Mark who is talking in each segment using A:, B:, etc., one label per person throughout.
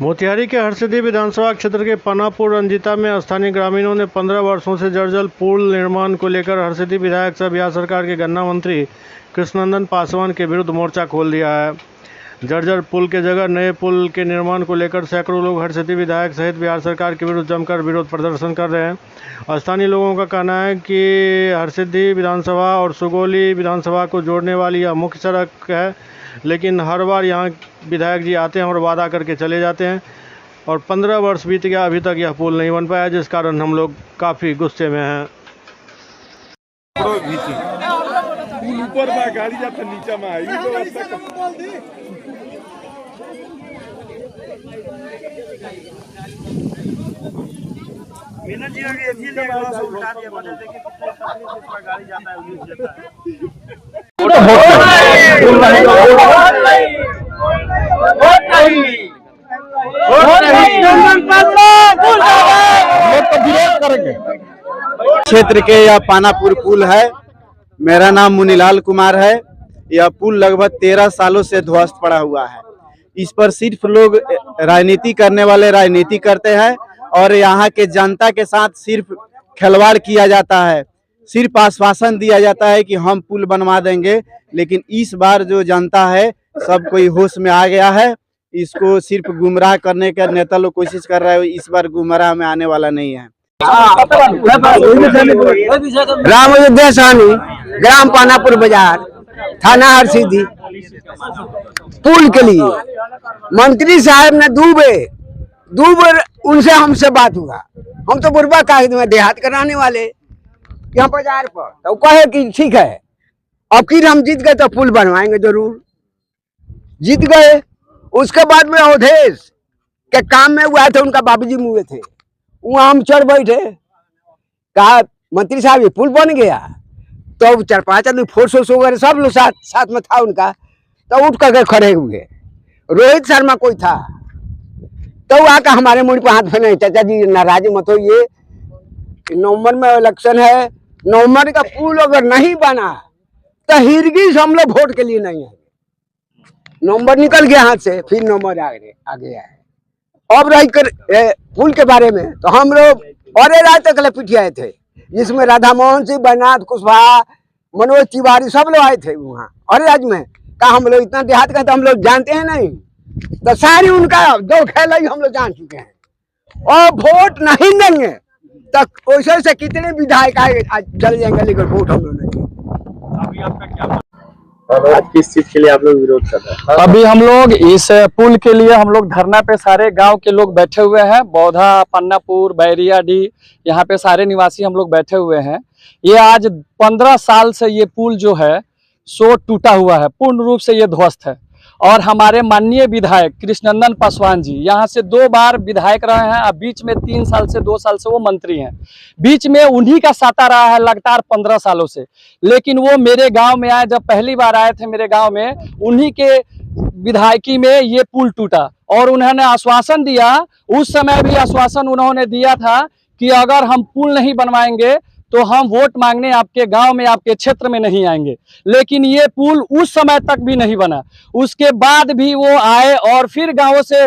A: मोतिहारी के हरसिद्धि विधानसभा क्षेत्र के पानापुर रंजीता में स्थानीय ग्रामीणों ने 15 वर्षों से जर्जर पुल निर्माण को लेकर हरसिद्धि विधायक सह बिहार सरकार के गन्ना मंत्री कृष्णनंदन पासवान के विरुद्ध मोर्चा खोल दिया है। जर्जर पुल के जगह नए पुल के निर्माण को लेकर सैकड़ों लोग हरसिद्धि विधायक सहित बिहार सरकार के विरुद्ध जमकर विरोध प्रदर्शन कर रहे हैं। स्थानीय लोगों का कहना है कि हरसिद्धि विधानसभा और सुगौली विधानसभा को जोड़ने वाली यह मुख्य सड़क है, लेकिन हर बार यहाँ विधायक जी आते हैं और वादा करके चले जाते हैं और 15 वर्ष बीत गया, अभी तक यह पुल नहीं बन पाया, जिस कारण हम लोग काफ़ी गुस्से में हैं।
B: पुल ऊपर में गाड़ी जाता नीचे में आई
C: मीना जी आगे इसीलिए उल्टा दिया बना देखिए कितने तकलीफ पर गाड़ी जाता है उन्हीं जाता है।
D: क्षेत्र के यह पानापुर पुल है। मेरा नाम मुनीलाल कुमार है। यह पुल लगभग 13 सालों से ध्वस्त पड़ा हुआ है। इस पर सिर्फ लोग राजनीति करने वाले राजनीति करते हैं और यहाँ के जनता के साथ सिर्फ खिलवाड़ किया जाता है। सिर्फ आश्वासन दिया जाता है कि हम पुल बनवा देंगे, लेकिन इस बार जो जनता है सब कोई होश में आ गया है। इसको सिर्फ गुमराह करने का नेता लोग कोशिश कर रहे हैं। इस बार गुमराह में आने वाला नहीं है।
E: राम अयोध्या सानी, ग्राम पानापुर बाजार, थाना हरसिद्धि। पुल के लिए मंत्री साहब ने दो बार उनसे हमसे बात हुआ। हम तो बुरबा कागज में देहात कराने वाले यहाँ बाजार पर, तो कहे कि ठीक है अब की हम जीत गए तो पुल बनवाएंगे, जरूर जीत गए। उसके बाद में अवधेश के काम में हुआ थे, उनका बाबूजी मुए थे, वहाँ हम चढ़ बैठे, कहा मंत्री साहब ये पुल बन गया। तो 4-5 आदमी फोर्स वगैरह सब लोग साथ में था उनका, तो उठ करके खड़े हुए। रोहित शर्मा कोई था, तो आकर हमारे मुंह पे हाथ फेंके, चाचा जी नाराज मत होइए, नवंबर में इलेक्शन है, नवंबर का पुल अगर नहीं बना तो हिरगिस हम लोग वोट के लिए नहीं आएंगे। नवंबर निकल गया हाथ से, फिर नवंबर आ गया है। अब रही कर पुल के बारे में तो हम लोग और रात तक पिटियाए थे, जिसमें राधा मोहन सिंह, बैनाथ कुशवाहा, मनोज तिवारी सब लोग आए थे वहाँ। और राज्य में कहा हम लोग इतना देहात का तो हम लोग जानते हैं नहीं, तो सारी उनका दो खेल हम लोग जान चुके हैं। और वोट नहीं देंगे तो वैसे से कितने विधायक आए चल जाएंगे, लेकिन वोट हम लोग नहीं।
C: अभी आपका क्या
D: आज किस चीज के लिए आप लोग विरोध कर रहे हैं?
F: अभी हम लोग इस पुल के लिए हम लोग धरना पे सारे गांव के लोग बैठे हुए हैं। बौधा, पन्नापुर, बैरियाडी, यहाँ पे सारे निवासी हम लोग बैठे हुए हैं। ये आज 15 साल से ये पुल जो है सो टूटा हुआ है, पूर्ण रूप से ये ध्वस्त है। और हमारे माननीय विधायक कृष्णनंदन पासवान जी यहाँ से 2 बार विधायक रहे हैं। अब बीच में 3 साल से 2 साल से वो मंत्री हैं। बीच में उन्हीं का साता रहा है लगातार 15 सालों से। लेकिन वो मेरे गांव में आए, जब पहली बार आए थे मेरे गांव में, उन्हीं के विधायकी में ये पुल टूटा और उन्होंने आश्वासन दिया। उस समय भी आश्वासन उन्होंने दिया था कि अगर हम पुल नहीं बनवाएंगे तो हम वोट मांगने आपके गांव में, आपके क्षेत्र में नहीं आएंगे। लेकिन ये पुल उस समय तक भी नहीं बना। उसके बाद भी वो आए और फिर गांवों से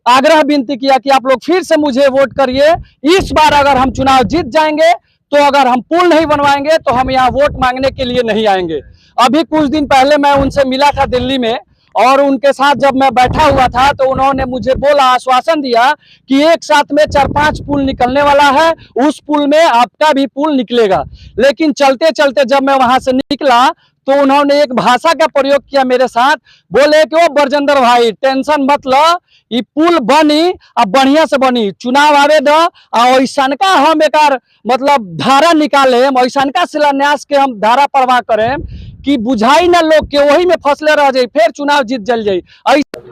F: आग्रह विनती किया कि आप लोग फिर से मुझे वोट करिए। इस बार अगर हम चुनाव जीत जाएंगे तो अगर हम पुल नहीं बनवाएंगे तो हम यहाँ वोट मांगने के लिए नहीं आएंगे। अभी कुछ दिन पहले मैं उनसे मिला था दिल्ली में, और उनके साथ जब मैं बैठा हुआ था तो उन्होंने मुझे बोला, आश्वासन दिया कि एक साथ में 4-5 पुल निकलने वाला है, उस पुल में आपका भी पुल निकलेगा। लेकिन चलते चलते जब मैं वहां से निकला तो उन्होंने एक भाषा का प्रयोग किया मेरे साथ। बोले कि वो बरजिंदर भाई टेंशन मत लो, ये पुल बनी अब बढ़िया से बनी, चुनाव आवे दो, ऐसन का हम एक मतलब धारा निकाले, ऐसन का शिलान्यास के हम धारा प्रवाह करें कि बुझाई ना लोग के, वही में फसले रह जाए, फिर चुनाव जीत जल जाये।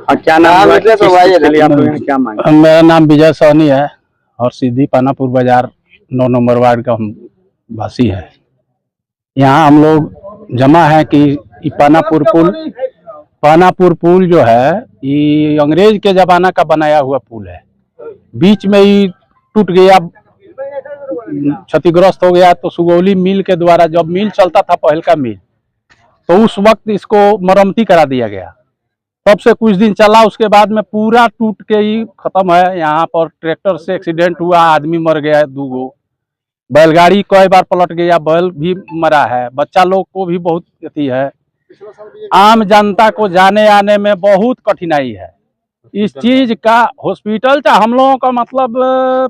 D: क्या नाम है? आप लोग क्या मांगे?
F: मेरा नाम विजय सोनी है और सीधी पानापुर बाजार 9 नंबर वार्ड का हम वासी है। यहाँ हम लोग जमा है कि पानापुर पुल जो है ये अंग्रेज के जमाना का बनाया हुआ पुल है। बीच में ही टूट गया, क्षतिग्रस्त हो गया। तो सुगौली मिल के द्वारा, जब मिल चलता था पहल का मिल, तो उस वक्त इसको मरम्मती करा दिया गया
G: तब से कुछ दिन चला, उसके बाद में पूरा टूट के ही खत्म है। यहाँ पर ट्रैक्टर से एक्सीडेंट हुआ, आदमी मर गया है 2 गो, बैलगाड़ी कई बार पलट गया, बैल भी मरा है, बच्चा लोग को भी बहुत अति है। आम जनता को जाने आने में बहुत कठिनाई है। इस चीज का हॉस्पिटल चाहे हम लोगों का मतलब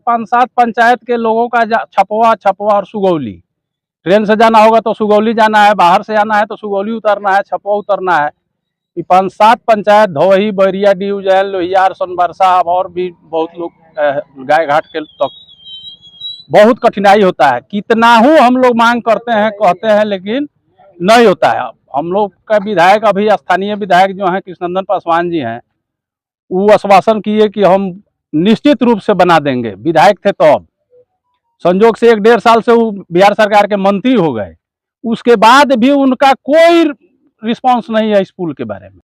G: 5-7 पंचायत के लोगों का छपवा और सुगौली, ट्रेन से जाना होगा तो सुगौली जाना है, बाहर से आना है तो सुगौली उतरना है, छपवा उतरना है। 5-7 पंचायत धोही, बैरिया डी, उज्जैन, लोहियार, सोनबरसा और भी बहुत लोग गाय घाट के तक बहुत कठिनाई होता है। कितना ही हम लोग मांग करते हैं, कहते हैं, लेकिन नहीं होता है। हम लोग का विधायक, अभी स्थानीय विधायक जो हैं कृष्णनंदन पासवान जी हैं, वो आश्वासन किए कि हम निश्चित रूप से बना देंगे। विधायक थे तो अब संजोग से 1-1.5 साल से वो बिहार सरकार के मंत्री हो गए, उसके बाद भी उनका कोई रिस्पांस नहीं है इस पुल के बारे में।